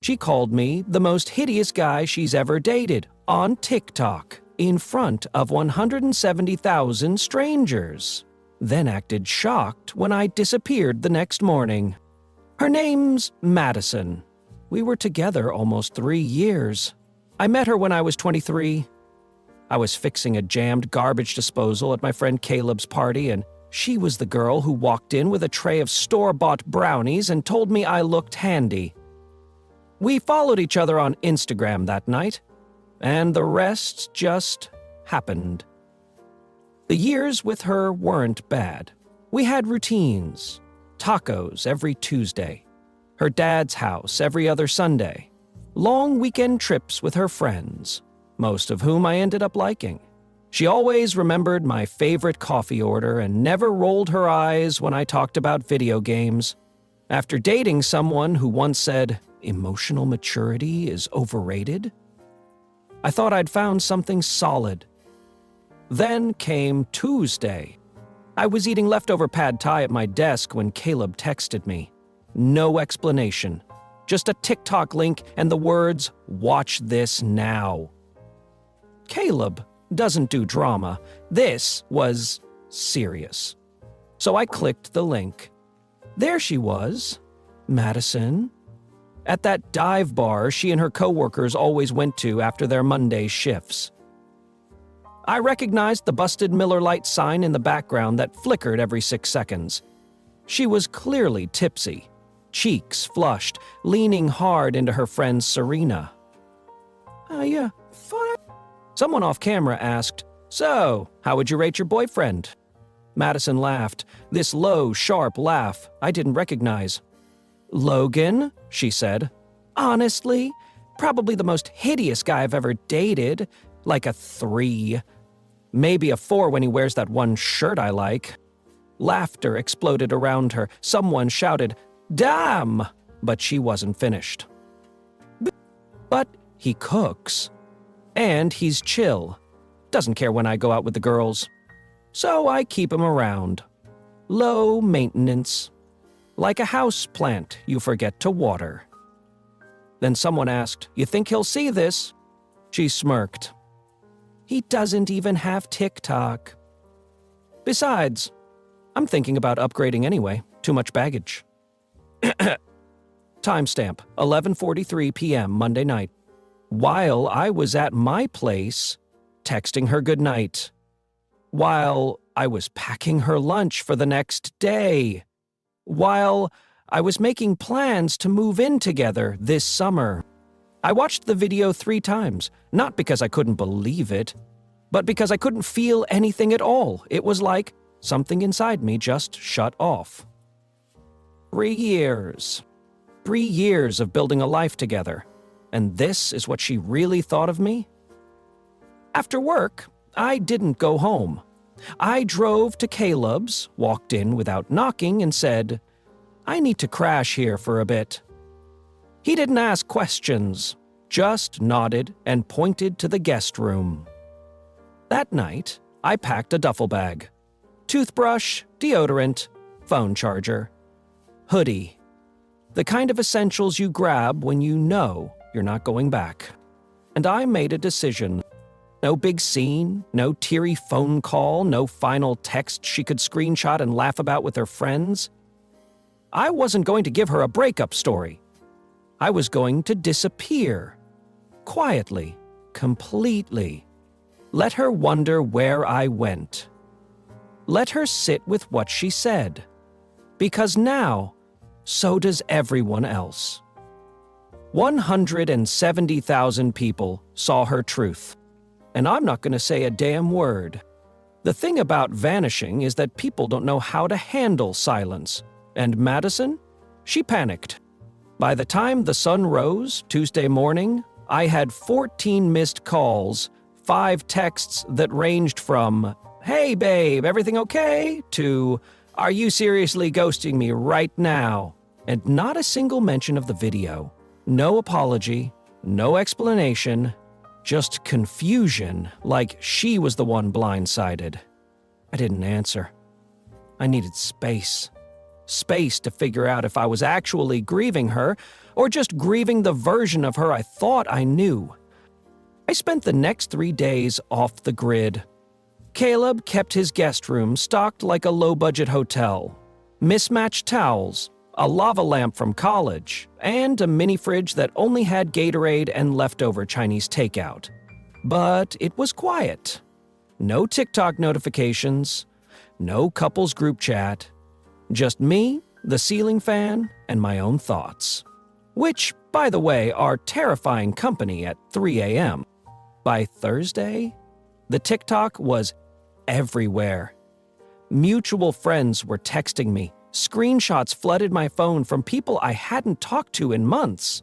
She called me the most hideous guy she's ever dated on TikTok in front of 170,000 strangers, then acted shocked when I disappeared the next morning. Her name's Madison. We were together almost 3 years. I met her when I was 23. I was fixing a jammed garbage disposal at my friend Caleb's party, and she was the girl who walked in with a tray of store-bought brownies and told me I looked handy. We followed each other on Instagram that night, and the rest just happened. The years with her weren't bad. We had routines. Tacos every Tuesday. Her dad's house every other Sunday. Long weekend trips with her friends, most of whom I ended up liking. She always remembered my favorite coffee order and never rolled her eyes when I talked about video games. After dating someone who once said, "Emotional maturity is overrated," I thought I'd found something solid. Then came Tuesday. I was eating leftover pad thai at my desk when Caleb texted me. No explanation. Just a TikTok link and the words, "Watch this now." Caleb doesn't do drama. This was serious. So I clicked the link. There she was, Madison, at that dive bar she and her coworkers always went to after their Monday shifts. I recognized the busted Miller Lite sign in the background that flickered every 6 seconds. She was clearly tipsy, cheeks flushed, leaning hard into her friend Serena. Fine. Someone off camera asked, "So, how would you rate your boyfriend?" Madison laughed, this low, sharp laugh I didn't recognize. "Logan," she said. "Honestly, probably the most hideous guy I've ever dated. Like a 3. Maybe a 4 when he wears that one shirt I like." Laughter exploded around her. Someone shouted, "Damn!" But she wasn't finished. "But he cooks. And he's chill. Doesn't care when I go out with the girls. So I keep him around. Low maintenance. Like a house plant you forget to water." Then someone asked, "You think he'll see this?" She smirked. "He doesn't even have TikTok. Besides, I'm thinking about upgrading anyway. Too much baggage." Timestamp, 11:43 p.m. Monday night. While I was at my place, texting her goodnight. While I was packing her lunch for the next day. While I was making plans to move in together this summer. I watched the video 3 times, not because I couldn't believe it, but because I couldn't feel anything at all. It was like something inside me just shut off. 3 years. 3 years of building a life together. And this is what she really thought of me? After work, I didn't go home. I drove to Caleb's, walked in without knocking, and said, "I need to crash here for a bit." He didn't ask questions, just nodded and pointed to the guest room. That night, I packed a duffel bag. Toothbrush, deodorant, phone charger, hoodie. The kind of essentials you grab when you know you're not going back. And I made a decision. No big scene, no teary phone call, no final text she could screenshot and laugh about with her friends. I wasn't going to give her a breakup story. I was going to disappear. Quietly, completely. Let her wonder where I went. Let her sit with what she said. Because now, so does everyone else. 170,000 people saw her truth. And I'm not going to say a damn word. The thing about vanishing is that people don't know how to handle silence. And Madison? She panicked. By the time the sun rose Tuesday morning, I had 14 missed calls, 5 texts that ranged from, "Hey babe, everything okay?" to, "Are you seriously ghosting me right now?" And not a single mention of the video. No apology, no explanation, just confusion, like she was the one blindsided. I didn't answer. I needed space. Space to figure out if I was actually grieving her, or just grieving the version of her I thought I knew. I spent the next 3 days off the grid. Caleb kept his guest room stocked like a low-budget hotel. Mismatched towels, a lava lamp from college, and a mini fridge that only had Gatorade and leftover Chinese takeout. But it was quiet. No TikTok notifications, no couples group chat. Just me, the ceiling fan, and my own thoughts. Which, by the way, are terrifying company at 3 a.m. By Thursday, the TikTok was everywhere. Mutual friends were texting me. Screenshots flooded my phone from people I hadn't talked to in months.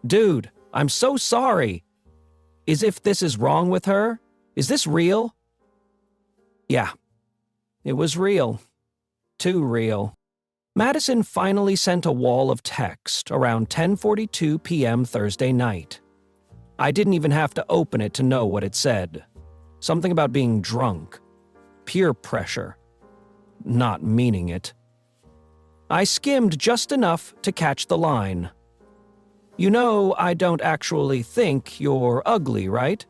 Dude, I'm so sorry. Is if this is wrong with her? Is this real? Yeah, it was real. Too real. Madison finally sent a wall of text around 10:42 p.m. Thursday night. I didn't even have to open it to know what it said. Something about being drunk. Peer pressure. Not meaning it. I skimmed just enough to catch the line. You know, I don't actually think you're ugly, right?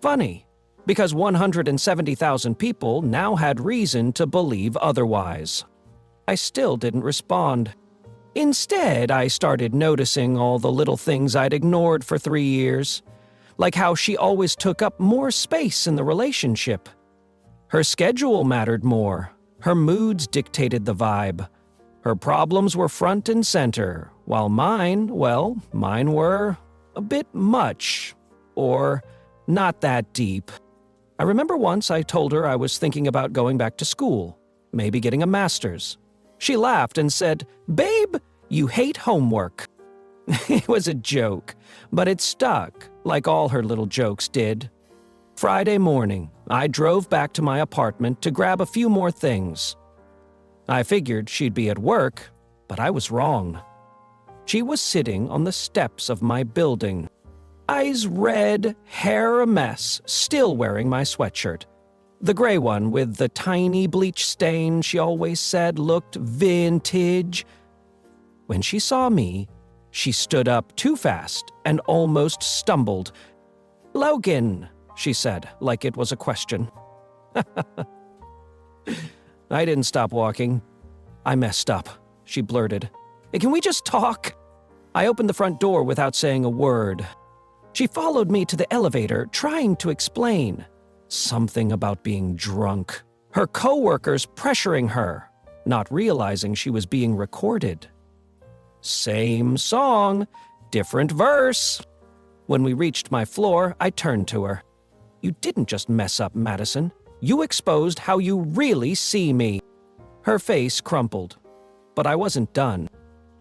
Funny, because 170,000 people now had reason to believe otherwise. I still didn't respond. Instead, I started noticing all the little things I'd ignored for 3 years, like how she always took up more space in the relationship. Her schedule mattered more. Her moods dictated the vibe. Her problems were front and center, while mine were a bit much, or not that deep. I remember once I told her I was thinking about going back to school, maybe getting a master's. She laughed and said, "Babe, you hate homework." It was a joke, but it stuck, like all her little jokes did. Friday morning, I drove back to my apartment to grab a few more things. I figured she'd be at work, but I was wrong. She was sitting on the steps of my building. Eyes red, hair a mess, still wearing my sweatshirt. The gray one with the tiny bleach stain she always said looked vintage. When she saw me, she stood up too fast and almost stumbled. "Logan," she said, like it was a question. I didn't stop walking. "I messed up," she blurted. "Hey, can we just talk?" I opened the front door without saying a word. She followed me to the elevator, trying to explain. Something about being drunk. Her coworkers pressuring her, not realizing she was being recorded. Same song, different verse. When we reached my floor, I turned to her. "You didn't just mess up, Madison. You exposed how you really see me." Her face crumpled. But I wasn't done.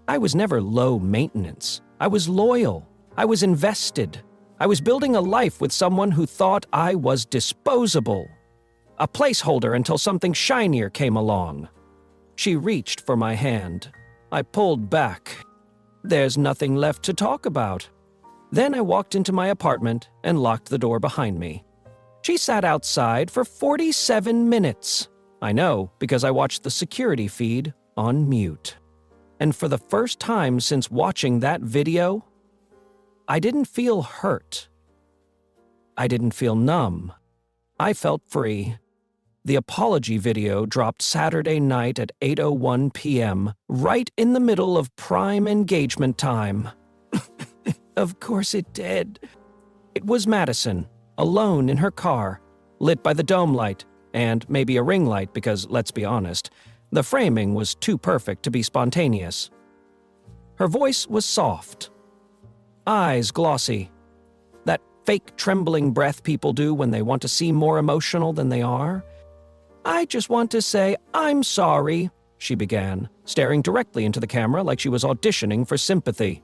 I was never low maintenance. I was loyal. I was invested. I was building a life with someone who thought I was disposable. A placeholder until something shinier came along. She reached for my hand. I pulled back. There's nothing left to talk about. Then I walked into my apartment and locked the door behind me. She sat outside for 47 minutes. I know, because I watched the security feed on mute. And for the first time since watching that video, I didn't feel hurt. I didn't feel numb. I felt free. The apology video dropped Saturday night at 8:01 p.m., right in the middle of prime engagement time. Of course it did. It was Madison, alone in her car, lit by the dome light, and maybe a ring light because, let's be honest, the framing was too perfect to be spontaneous. Her voice was soft. Eyes glossy. That fake trembling breath people do when they want to seem more emotional than they are. "I just want to say I'm sorry," she began, staring directly into the camera like she was auditioning for sympathy.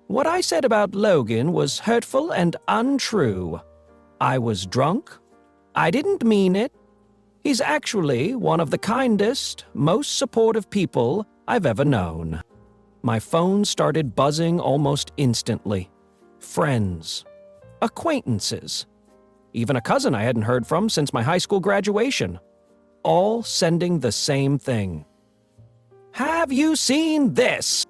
"What I said about Logan was hurtful and untrue. I was drunk. I didn't mean it. He's actually one of the kindest, most supportive people I've ever known." My phone started buzzing almost instantly. Friends. Acquaintances. Even a cousin I hadn't heard from since my high school graduation. All sending the same thing. "Have you seen this?"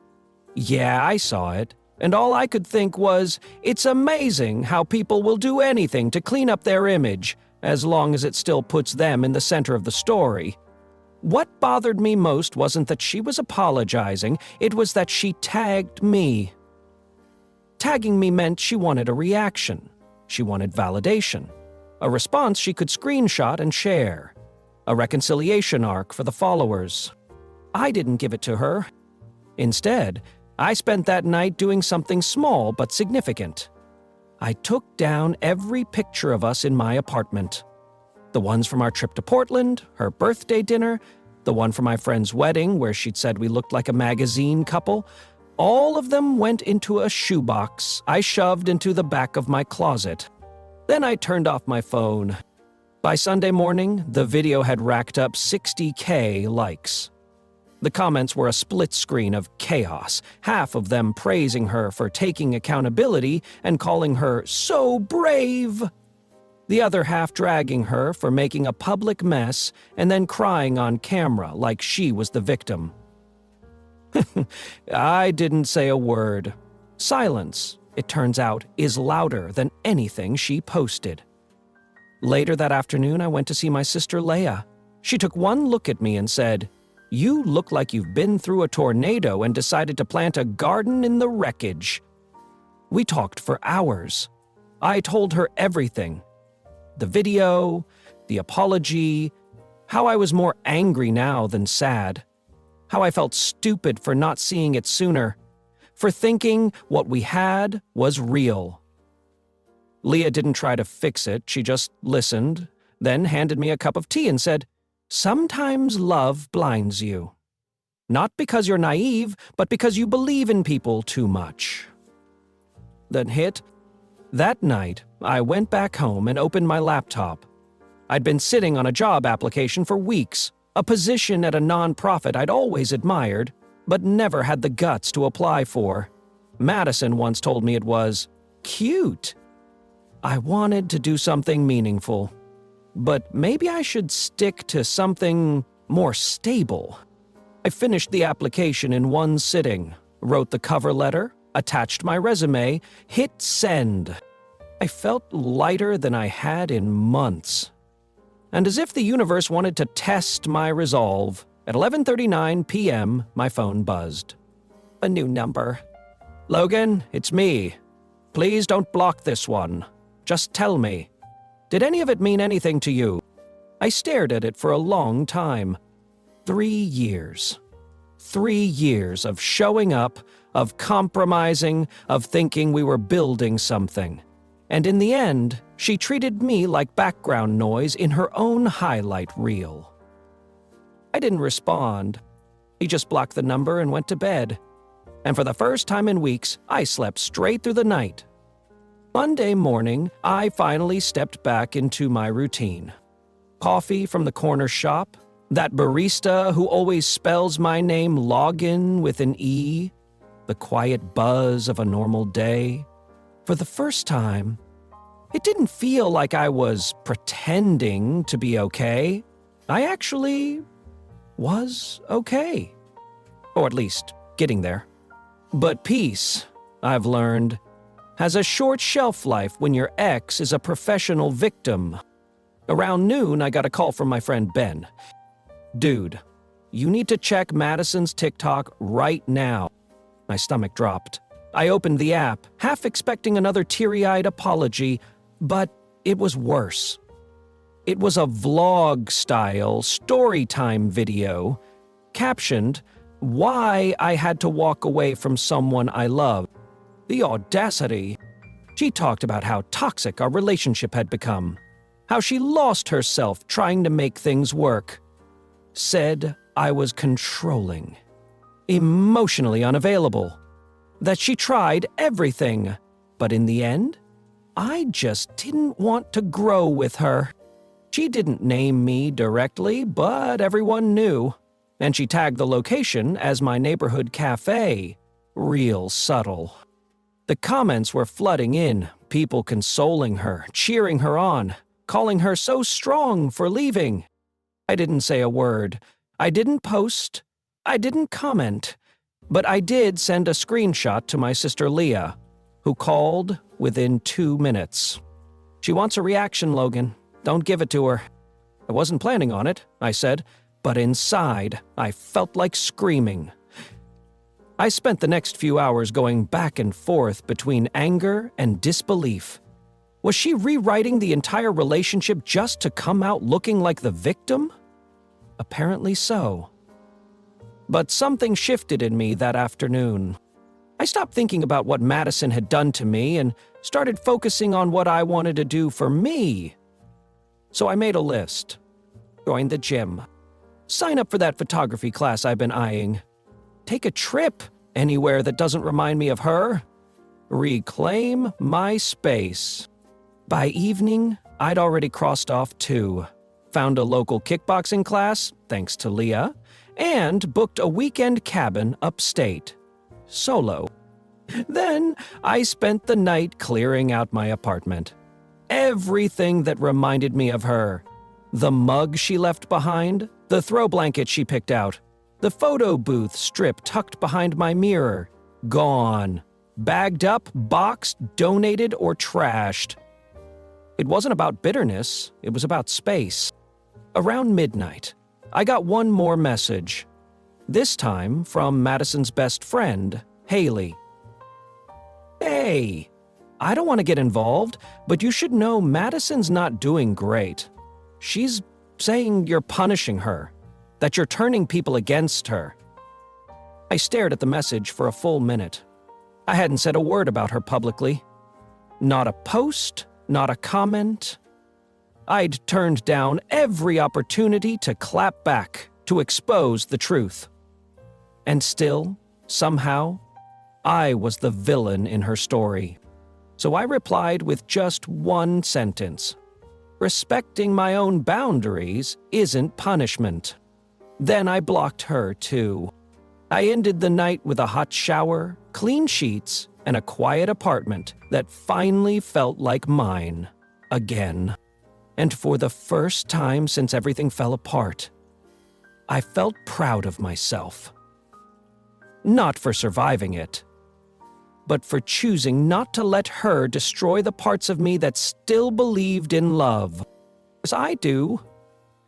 Yeah, I saw it, and all I could think was, it's amazing how people will do anything to clean up their image, as long as it still puts them in the center of the story. What bothered me most wasn't that she was apologizing, it was that she tagged me. Tagging me meant she wanted a reaction. She wanted validation. A response she could screenshot and share. A reconciliation arc for the followers. I didn't give it to her. Instead, I spent that night doing something small but significant. I took down every picture of us in my apartment. The ones from our trip to Portland, her birthday dinner, the one from my friend's wedding where she'd said we looked like a magazine couple, all of them went into a shoebox I shoved into the back of my closet. Then I turned off my phone. By Sunday morning, the video had racked up 60K likes. The comments were a split screen of chaos, half of them praising her for taking accountability and calling her so brave. The other half dragging her for making a public mess and then crying on camera like she was the victim. I didn't say a word. Silence, it turns out, is louder than anything she posted. Later that afternoon, I went to see my sister Leia. She took one look at me and said, "You look like you've been through a tornado and decided to plant a garden in the wreckage." We talked for hours. I told her everything. The video, the apology, how I was more angry now than sad, how I felt stupid for not seeing it sooner, for thinking what we had was real. Leah didn't try to fix it, she just listened, then handed me a cup of tea and said, "Sometimes love blinds you. Not because you're naive, but because you believe in people too much." That hit. That night, I went back home and opened my laptop. I'd been sitting on a job application for weeks, a position at a nonprofit I'd always admired, but never had the guts to apply for. Madison once told me it was cute. I wanted to do something meaningful, but maybe I should stick to something more stable. I finished the application in one sitting, wrote the cover letter, attached my resume, hit send. I felt lighter than I had in months. And as if the universe wanted to test my resolve, at 11:39 p.m., my phone buzzed. A new number. "Logan, it's me. Please don't block this one. Just tell me. Did any of it mean anything to you?" I stared at it for a long time. 3 years. 3 years of showing up, of compromising, of thinking we were building something. And in the end, she treated me like background noise in her own highlight reel. I didn't respond. He just blocked the number and went to bed. And for the first time in weeks, I slept straight through the night. Monday morning, I finally stepped back into my routine. Coffee from the corner shop, that barista who always spells my name Login with an E, the quiet buzz of a normal day. For the first time, it didn't feel like I was pretending to be okay. I actually was okay. Or at least getting there. But peace, I've learned, has a short shelf life when your ex is a professional victim. Around noon, I got a call from my friend Ben. "Dude, you need to check Madison's TikTok right now." My stomach dropped. I opened the app, half expecting another teary-eyed apology, but it was worse. It was a vlog-style storytime video, captioned, "Why I Had to Walk Away from Someone I Love." The audacity. She talked about how toxic our relationship had become, how she lost herself trying to make things work. Said I was controlling, emotionally unavailable, that she tried everything, but in the end, I just didn't want to grow with her. She didn't name me directly, but everyone knew, and she tagged the location as my neighborhood cafe. Real subtle. The comments were flooding in, people consoling her, cheering her on, calling her so strong for leaving. I didn't say a word. I didn't post. I didn't comment. But I did send a screenshot to my sister Leah, who called within 2 minutes. She wants a reaction, Logan. Don't give it to her. I wasn't planning on it, I said, but inside, I felt like screaming. I spent the next few hours going back and forth between anger and disbelief. Was she rewriting the entire relationship just to come out looking like the victim? Apparently so. But something shifted in me that afternoon. I stopped thinking about what Madison had done to me and started focusing on what I wanted to do for me. So I made a list. Join the gym. Sign up for that photography class I've been eyeing. Take a trip anywhere that doesn't remind me of her. Reclaim my space. By evening, I'd already crossed off 2. Found a local kickboxing class, thanks to Leah, and booked a weekend cabin upstate. Solo. Then I spent the night clearing out my apartment. Everything that reminded me of her. The mug she left behind, the throw blanket she picked out, the photo booth strip tucked behind my mirror. Gone. Bagged up, boxed, donated, or trashed. It wasn't about bitterness, it was about space. Around midnight, I got one more message. This time from Madison's best friend, Haley. Hey, I don't want to get involved, but you should know Madison's not doing great. She's saying you're punishing her, that you're turning people against her. I stared at the message for a full minute. I hadn't said a word about her publicly. Not a post, not a comment. I'd turned down every opportunity to clap back, to expose the truth. And still, somehow, I was the villain in her story. So I replied with just one sentence. Respecting my own boundaries isn't punishment. Then I blocked her, too. I ended the night with a hot shower, clean sheets, and a quiet apartment that finally felt like mine. Again. And for the first time since everything fell apart, I felt proud of myself. Not for surviving it, but for choosing not to let her destroy the parts of me that still believed in love. As I do,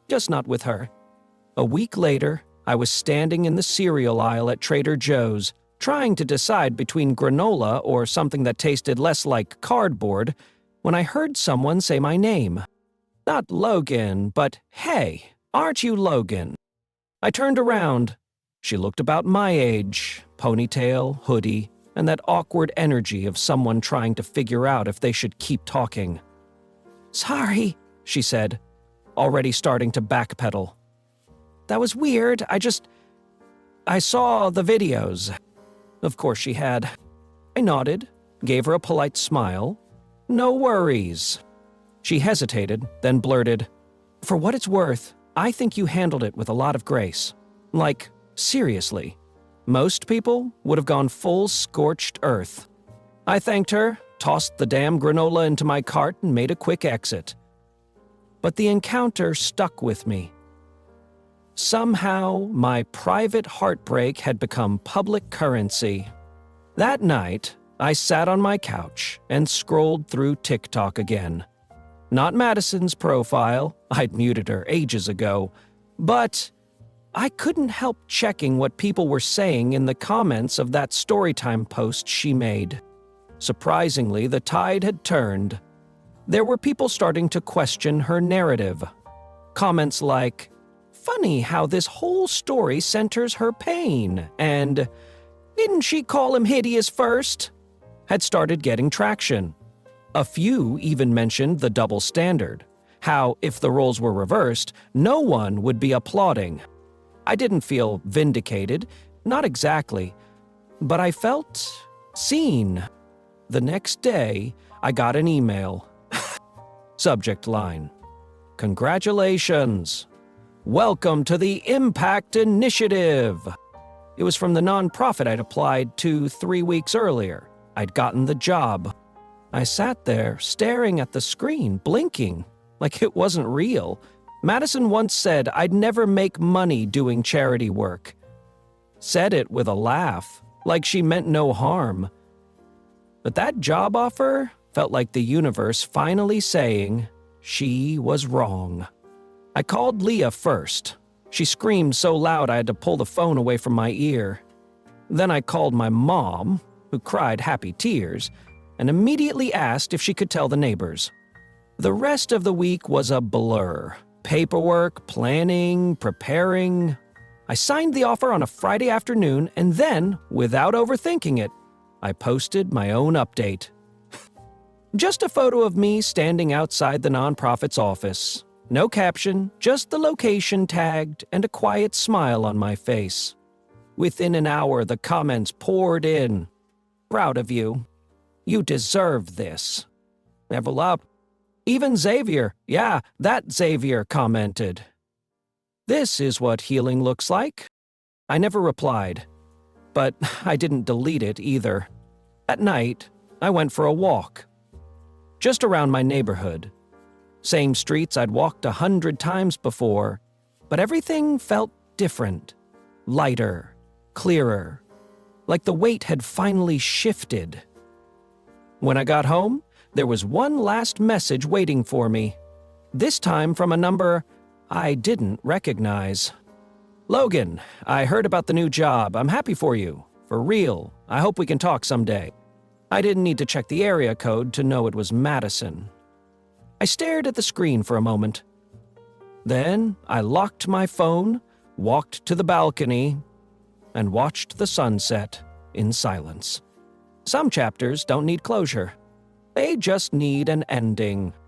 just not with her. A week later, I was standing in the cereal aisle at Trader Joe's, trying to decide between granola or something that tasted less like cardboard, when I heard someone say my name. Not Logan, but hey, aren't you Logan? I turned around. She looked about my age, ponytail, hoodie, and that awkward energy of someone trying to figure out if they should keep talking. Sorry, she said, already starting to backpedal. That was weird, I saw the videos. Of course she had. I nodded, gave her a polite smile. No worries. She hesitated, then blurted, For what it's worth, I think you handled it with a lot of grace. Like, seriously. Most people would have gone full scorched earth. I thanked her, tossed the damn granola into my cart, and made a quick exit. But the encounter stuck with me. Somehow, my private heartbreak had become public currency. That night, I sat on my couch and scrolled through TikTok again. Not Madison's profile, I'd muted her ages ago, but I couldn't help checking what people were saying in the comments of that storytime post she made. Surprisingly, the tide had turned. There were people starting to question her narrative. Comments like, Funny how this whole story centers her pain, and didn't she call him hideous first? Had started getting traction. A few even mentioned the double standard, how if the roles were reversed, no one would be applauding. I didn't feel vindicated, not exactly, but I felt seen. The next day, I got an email. Subject line, Congratulations! Welcome to the Impact Initiative! It was from the nonprofit I'd applied to 3 weeks earlier. I'd gotten the job. I sat there, staring at the screen, blinking, like it wasn't real. Madison once said I'd never make money doing charity work. said it with a laugh, like she meant no harm. But that job offer felt like the universe finally saying she was wrong. I called Leah first. She screamed so loud I had to pull the phone away from my ear. Then I called my mom, who cried happy tears, and immediately asked if she could tell the neighbors. The rest of the week was a blur. Paperwork, planning, preparing. I signed the offer on a Friday afternoon, and then, without overthinking it, I posted my own update. Just a photo of me standing outside the nonprofit's office. No caption, just the location tagged and a quiet smile on my face. Within an hour, the comments poured in. Proud of you. You deserve this. Level up. Even Xavier, yeah, that Xavier commented. This is what healing looks like. I never replied, but I didn't delete it either. At night, I went for a walk. Just around my neighborhood. Same streets I'd walked 100 times before, but everything felt different. Lighter, clearer, like the weight had finally shifted. When I got home, there was one last message waiting for me, this time from a number I didn't recognize. Logan, I heard about the new job. I'm happy for you. For real. I hope we can talk someday. I didn't need to check the area code to know it was Madison. I stared at the screen for a moment. Then I locked my phone, walked to the balcony, and watched the sunset in silence. Some chapters don't need closure. They just need an ending.